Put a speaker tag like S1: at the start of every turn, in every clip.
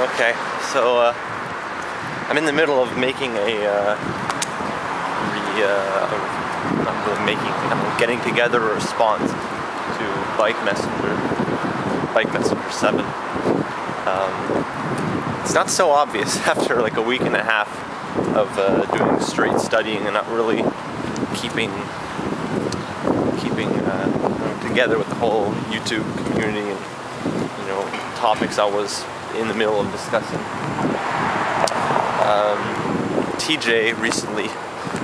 S1: Okay, so I'm in the middle of making getting together a response to Bike Messenger 7. It's not so obvious after like a week and a half of doing straight studying and not really keeping together with the whole YouTube community and topics I was in the middle of discussing. TJ recently,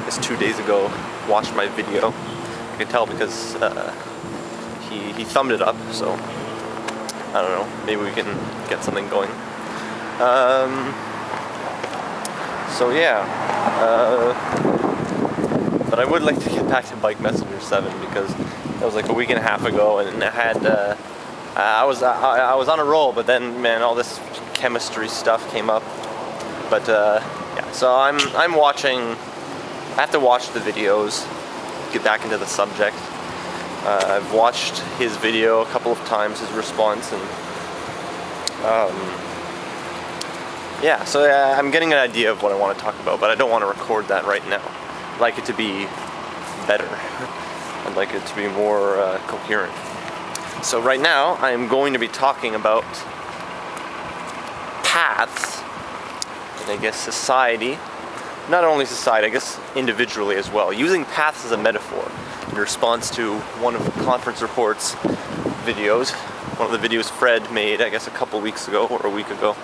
S1: just 2 days ago, watched my video. I can tell because he thumbed it up, so I don't know, maybe we can get something going. So yeah, but I would like to get back to Bike Messenger 7 because that was like a week and a half ago, and I had I was on a roll, but then man, all this chemistry stuff came up. But yeah, so I'm watching. I have to watch the videos, get back into the subject. I've watched his video a couple of times, his response, and yeah, so I'm getting an idea of what I want to talk about, but I don't want to record that right now. I'd like it to be better. I'd like it to be more coherent. So right now, I'm going to be talking about paths in, I guess, society. Not only society, I guess individually as well. Using paths as a metaphor in response to one of ConferenceReport's videos. One of the videos Fred made, I guess, a couple weeks ago or a week ago.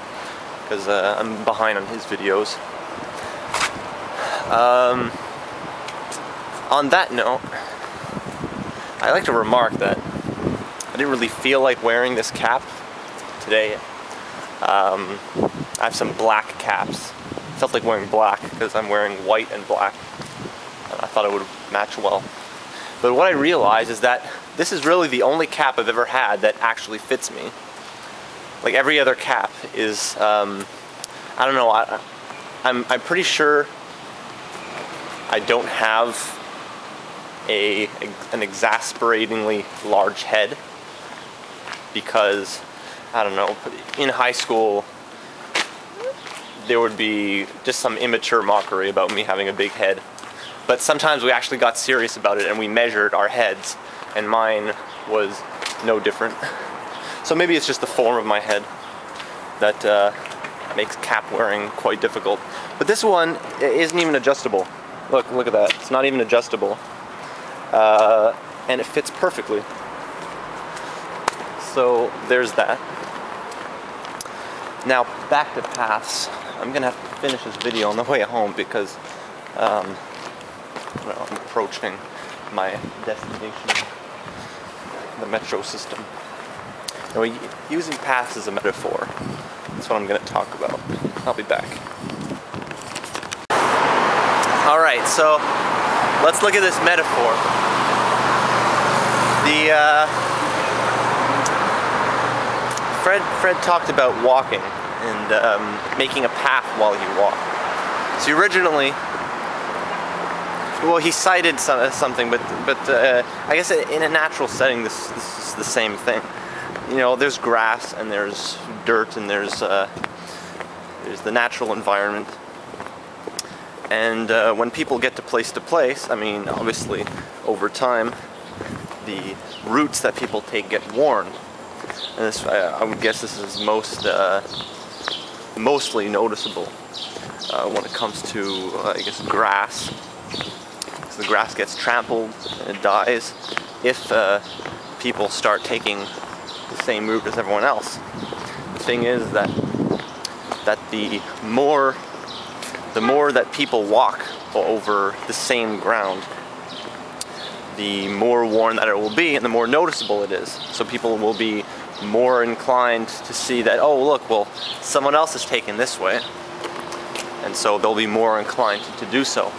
S1: Because I'm behind on his videos. On that note, I'd like to remark that I didn't really feel like wearing this cap today. I have some black caps. I felt like wearing black because I'm wearing white and black, and I thought it would match well. But what I realized is that this is really the only cap I've ever had that actually fits me. Like every other cap is, I don't know, I'm pretty sure I don't have an exasperatingly large head, because, I don't know, in high school there would be just some immature mockery about me having a big head. But sometimes we actually got serious about it and we measured our heads, and mine was no different. So maybe it's just the form of my head that makes cap wearing quite difficult. But this one isn't even adjustable. Look at that. It's not even adjustable. And it fits perfectly. So there's that. Now back to paths. I'm gonna have to finish this video on the way home because I'm approaching my destination, the metro system. Using paths as a metaphor, that's what I'm going to talk about. I'll be back. Alright, so let's look at this metaphor. Fred talked about walking and making a path while you walk. So originally, well, he cited something, but I guess in a natural setting, this is the same thing. There's grass and there's dirt and there's the natural environment. And when people get to place, I mean, obviously, over time, the routes that people take get worn. And this, I would guess this is mostly noticeable when it comes to, I guess, grass. So the grass gets trampled and it dies if people start taking the same route as everyone else. The thing is that the more that people walk over the same ground, the more worn that it will be and the more noticeable it is. So people will be more inclined to see that, oh look, well, someone else is taking this way, and so they'll be more inclined to do so.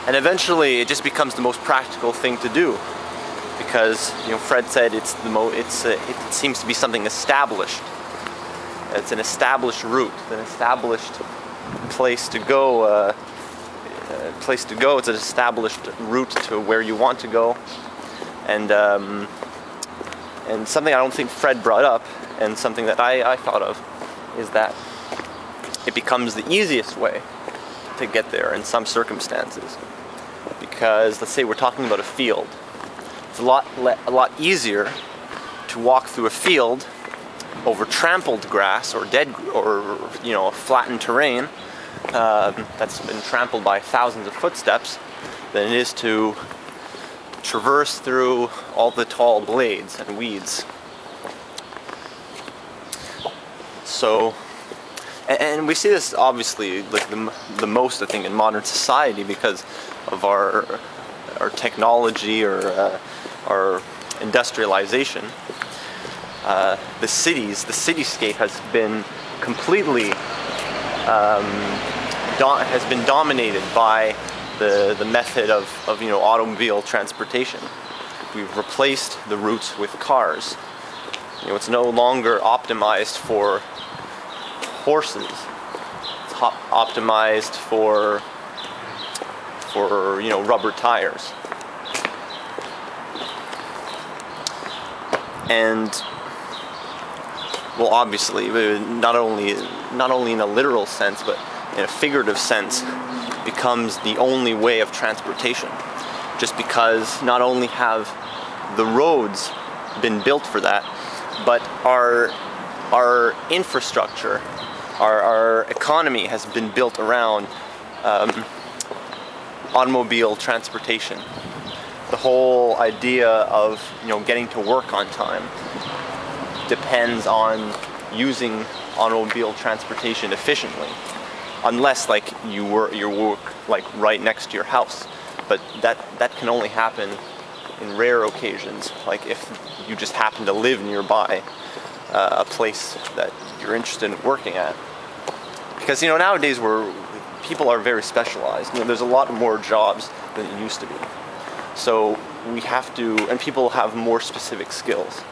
S1: And eventually it just becomes the most practical thing to do, because Fred said it seems to be something established. It's an established route, an established place to go. It's an established route to where you want to go, and something I don't think Fred brought up, and something that I thought of, is that it becomes the easiest way to get there in some circumstances. Because let's say we're talking about a field. It's a lot easier to walk through a field over trampled grass or dead or flattened terrain that's been trampled by thousands of footsteps than it is to traverse through all the tall blades and weeds. So, and we see this obviously like the most, I think, in modern society because of our technology or our industrialization. The cityscape has been completely has been dominated by the method of automobile transportation. We've replaced the routes with cars. It's no longer optimized for horses. It's optimized for rubber tires. And well, obviously, not only in a literal sense, but in a figurative sense, becomes the only way of transportation. Just because not only have the roads been built for that, but our infrastructure, our economy has been built around automobile transportation. The whole idea of getting to work on time depends on using automobile transportation efficiently, unless like you work like right next to your house, but that can only happen in rare occasions, like if you just happen to live nearby a place that you're interested in working at. Because nowadays people are very specialized. There's a lot more jobs than it used to be. So we have to, and people have more specific skills.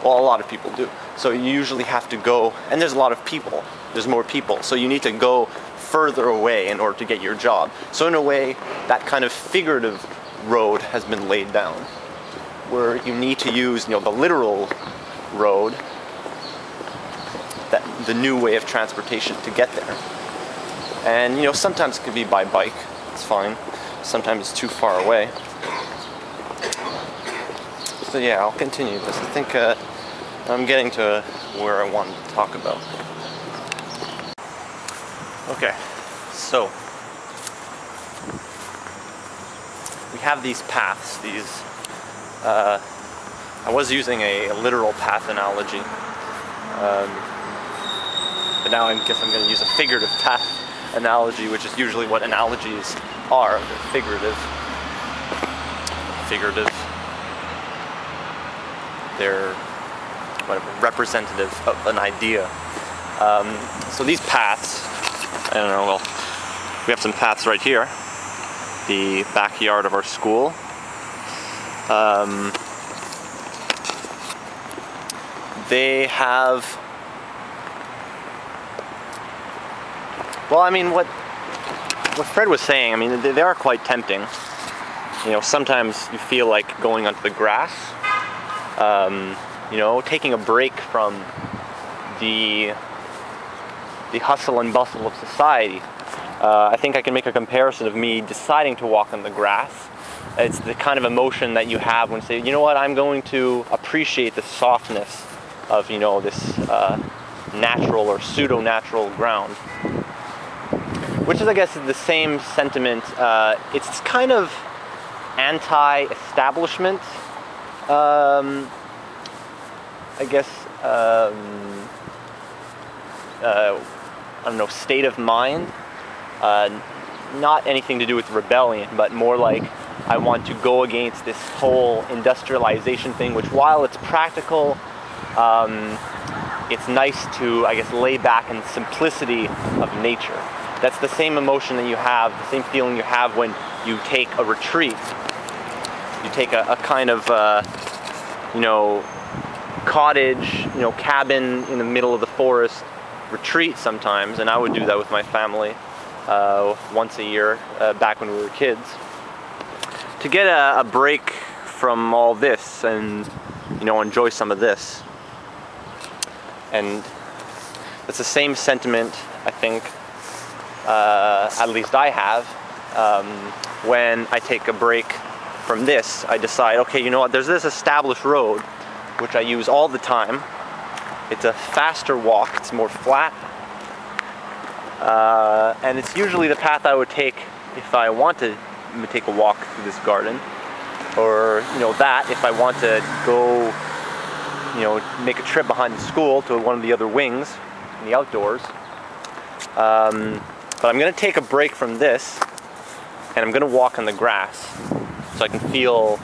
S1: Well, a lot of people do. So you usually have to go, and there's a lot of people. There's more people. So you need to go further away in order to get your job. So in a way, that kind of figurative road has been laid down, where you need to use the literal road, the new way of transportation to get there. And sometimes it could be by bike. It's fine. Sometimes it's too far away. So yeah, I'll continue this. I think I'm getting to where I wanted to talk about. Okay, so we have these paths. I was using a literal path analogy, but now I guess I'm going to use a figurative path analogy, which is usually what analogies are. They're figurative. They're representative of an idea. So these paths, I don't know, well, we have some paths right here. The backyard of our school. They have, well, I mean, what Fred was saying, I mean, they are quite tempting. Sometimes you feel like going onto the grass, taking a break from the hustle and bustle of society. I think I can make a comparison of me deciding to walk on the grass. It's the kind of emotion that you have when you say, you know what, I'm going to appreciate the softness of, this natural or pseudo-natural ground. Which is, I guess, the same sentiment. It's kind of anti-establishment, I guess, I don't know, state of mind. Not anything to do with rebellion, but more like I want to go against this whole industrialization thing, which while it's practical, it's nice to, I guess, lay back in the simplicity of nature. That's the same emotion that you have, the same feeling you have when you take a retreat. You take a kind of, cottage, cabin in the middle of the forest retreat sometimes, and I would do that with my family once a year back when we were kids. To get a break from all this and, enjoy some of this. And it's the same sentiment, I think, at least I have, when I take a break from this. I decide, okay, you know what, there's this established road, which I use all the time. It's a faster walk, it's more flat, and it's usually the path I would take if I want to take a walk through this garden, or that if I want to go make a trip behind the school to one of the other wings in the outdoors. But I'm going to take a break from this, and I'm going to walk on the grass so I can feel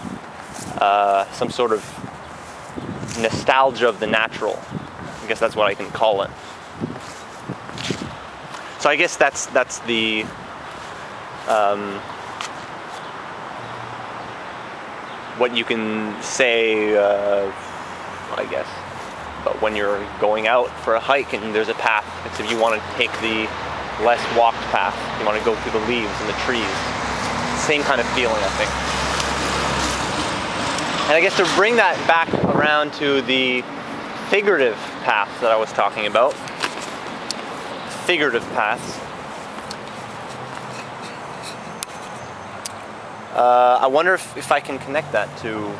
S1: some sort of nostalgia of the natural. I guess that's what I can call it. So I guess that's the what you can say, I guess, but when you're going out for a hike and there's a path, it's if you want to take the less walked path, you want to go through the leaves and the trees. Same kind of feeling, I think. And I guess to bring that back around to the figurative paths that I was talking about, figurative paths, I wonder if I can connect that to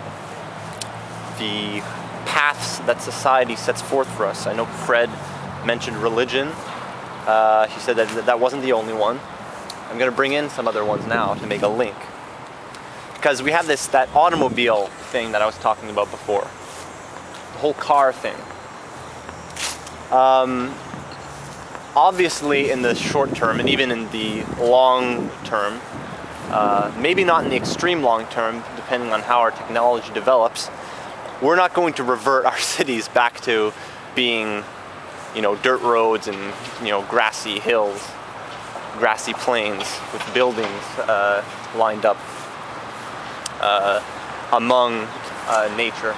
S1: the paths that society sets forth for us. I know Fred mentioned religion. He said that wasn't the only one. I'm going to bring in some other ones now to make a link. Because we have that automobile thing that I was talking about before. The whole car thing. Obviously in the short term, and even in the long term, maybe not in the extreme long term, depending on how our technology develops, we're not going to revert our cities back to being, dirt roads and, grassy hills, grassy plains with buildings lined up among nature.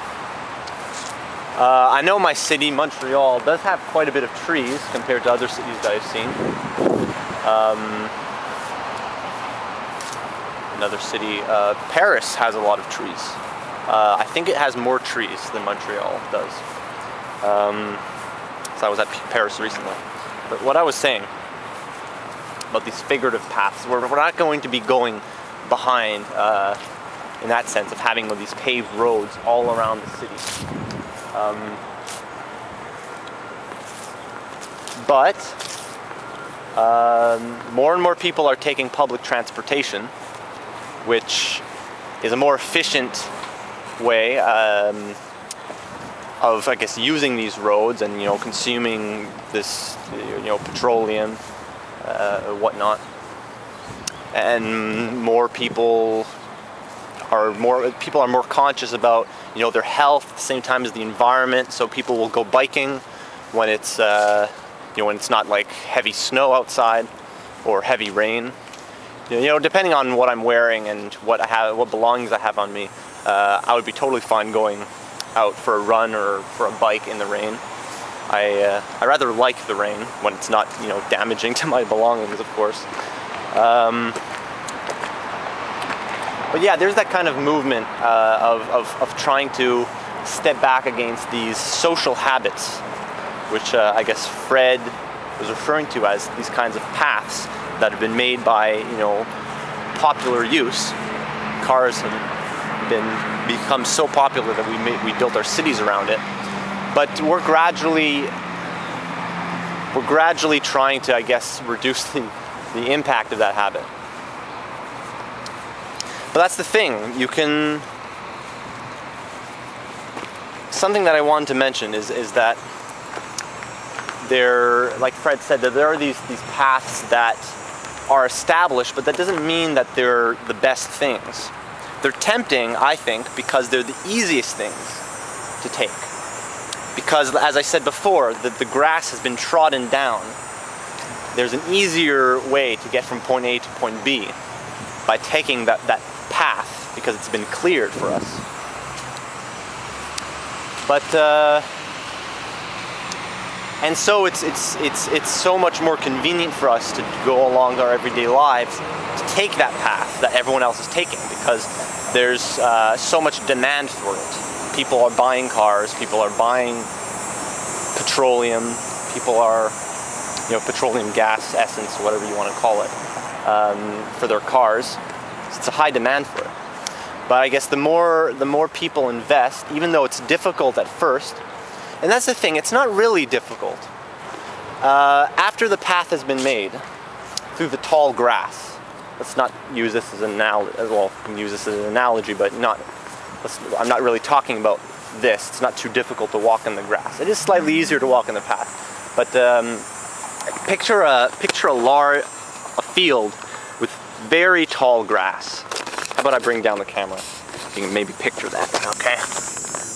S1: I know my city, Montreal, does have quite a bit of trees compared to other cities that I've seen. Another city, Paris has a lot of trees. I think it has more trees than Montreal does. So I was at Paris recently. But what I was saying about these figurative paths, we're not going to be going behind, in that sense, of having these paved roads all around the city. But more and more people are taking public transportation, which is a more efficient way of, I guess, using these roads and consuming this petroleum, whatnot. And more people are more conscious about their health at the same time as the environment. So people will go biking when it's when it's not like heavy snow outside or heavy rain. Depending on what I'm wearing and what belongings I have on me, I would be totally fine going out for a run or for a bike in the rain. I rather like the rain when it's not damaging to my belongings, of course. But yeah, there's that kind of movement of trying to step back against these social habits, which I guess Fred was referring to as these kinds of paths that have been made by popular use. Cars have become so popular that we built our cities around it. But we're gradually trying to, I guess, reduce the impact of that habit. But that's the thing. Something that I wanted to mention is that like Fred said, that there are these paths that are established, but that doesn't mean that they're the best things. They're tempting, I think, because they're the easiest things to take. Because, as I said before, the grass has been trodden down. There's an easier way to get from point A to point B by taking that path, because it's been cleared for us. But and so it's so much more convenient for us to go along our everyday lives to take that path that everyone else is taking, because there's so much demand for it. People are buying cars, people are buying petroleum, People are, petroleum gas, essence, whatever you want to call it, for their cars. It's a high demand for it. But I guess the more people invest, even though it's difficult at first, and that's the thing, it's not really difficult. After the path has been made through the tall grass, let's not use this as an analogy. Well, we can use this as an analogy, but I'm not really talking about this. It's not too difficult to walk in the grass. It is slightly easier to walk in the path. But picture a field with very tall grass. How about I bring down the camera? You can maybe picture that. Okay.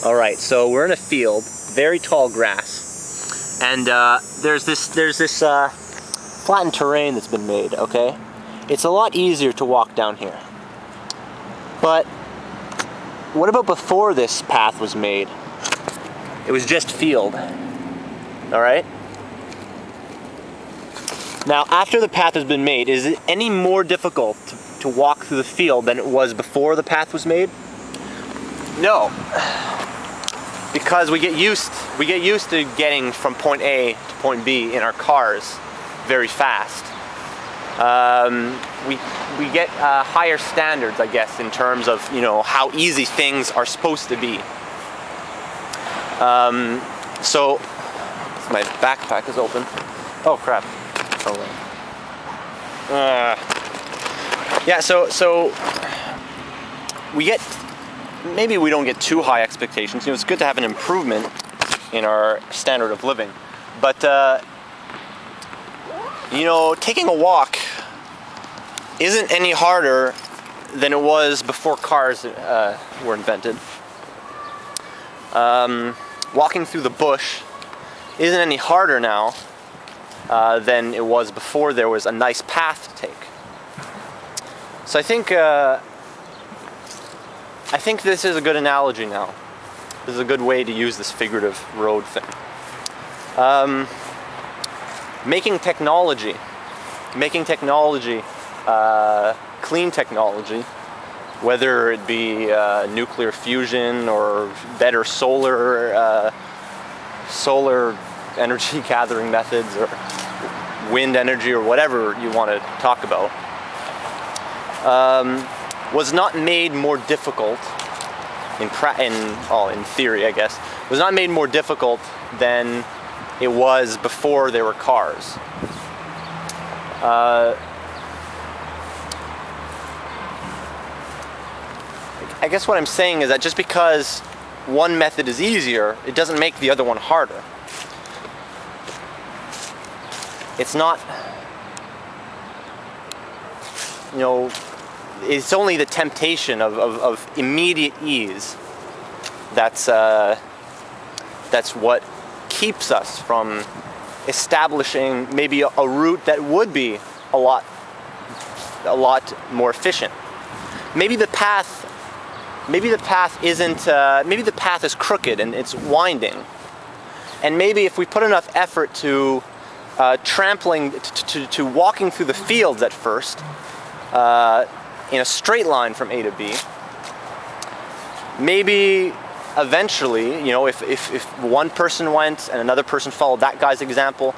S1: All right. So we're in a field, very tall grass, and there's this flattened terrain that's been made. Okay. It's a lot easier to walk down here. But what about before this path was made? It was just field. All right? Now, after the path has been made, is it any more difficult to walk through the field than it was before the path was made? No. Because we get used to getting from point A to point B in our cars very fast. We get higher standards, I guess, in terms of how easy things are supposed to be. So my backpack is open. Oh crap! Yeah. So we get, maybe we don't get too high expectations. It's good to have an improvement in our standard of living, but taking a walk isn't any harder than it was before cars were invented. Walking through the bush isn't any harder now than it was before there was a nice path to take. So I think this is a good analogy now. This is a good way to use this figurative road thing. Making technology, clean technology, whether it be nuclear fusion or better solar energy gathering methods, or wind energy, or whatever you want to talk about, was not made more difficult in theory, I guess, was not made more difficult than it was before there were cars. I guess what I'm saying is that just because one method is easier, it doesn't make the other one harder. It's not, it's only the temptation of immediate ease that's what keeps us from establishing maybe a route that would be a lot more efficient. Maybe the path is crooked and it's winding, and maybe if we put enough effort to to walking through the fields at first in a straight line from A to B, maybe eventually, if one person went and another person followed that guy's example,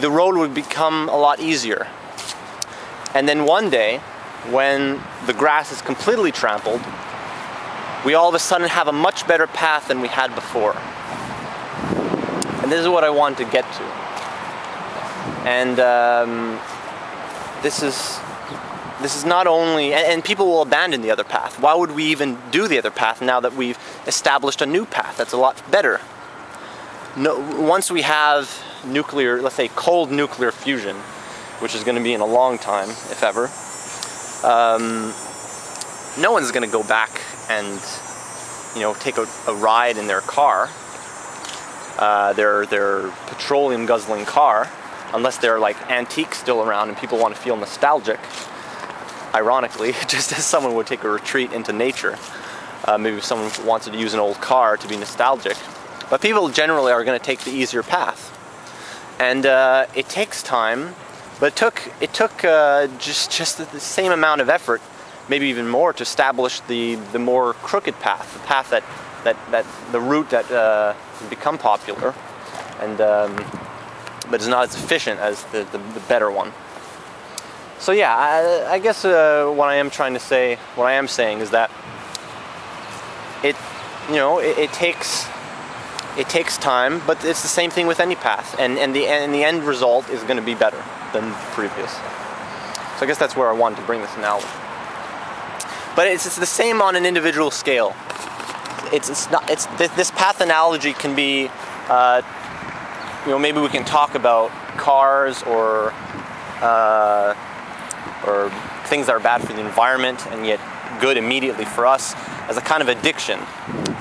S1: the road would become a lot easier. And then one day, when the grass is completely trampled, we all of a sudden have a much better path than we had before. And this is what I want to get to. And this is not only, and people will abandon the other path. Why would we even do the other path now that we've established a new path that's a lot better? No, once we have nuclear, let's say cold nuclear fusion, which is going to be in a long time, if ever, no one's going to go back and take a ride in their car, their petroleum guzzling car, unless they're like antiques still around and people want to feel nostalgic. Ironically, just as someone would take a retreat into nature. Maybe someone wants to use an old car to be nostalgic. But people generally are going to take the easier path. And it takes time, but it took just the same amount of effort, maybe even more, to establish the more crooked path, the path the route that has become popular. And but it's not as efficient as the better one. So yeah, I guess what I am saying is that it takes time, but it's the same thing with any path, and the end result is going to be better than the previous. So I guess that's where I wanted to bring this analogy. But it's the same on an individual scale. This path analogy can be, maybe we can talk about cars or things that are bad for the environment and yet good immediately for us as a kind of addiction.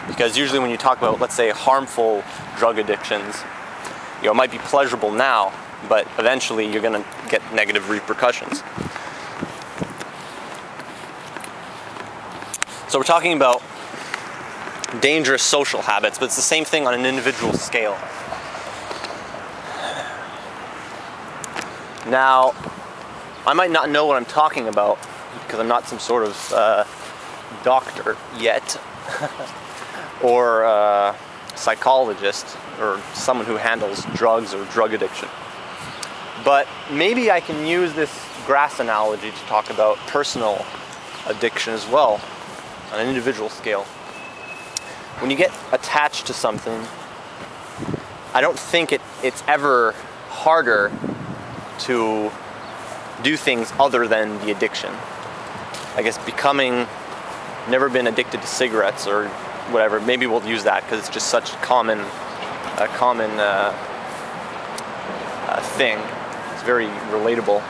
S1: Because usually when you talk about, let's say, harmful drug addictions, it might be pleasurable now, but eventually you're going to get negative repercussions. So we're talking about dangerous social habits, but it's the same thing on an individual scale. Now, I might not know what I'm talking about because I'm not some sort of doctor yet, or psychologist, or someone who handles drugs or drug addiction. But maybe I can use this grass analogy to talk about personal addiction as well, on an individual scale. When you get attached to something, I don't think it's ever harder to do things other than the addiction. I guess never been addicted to cigarettes or whatever, maybe we'll use that because it's just such a common thing. It's very relatable.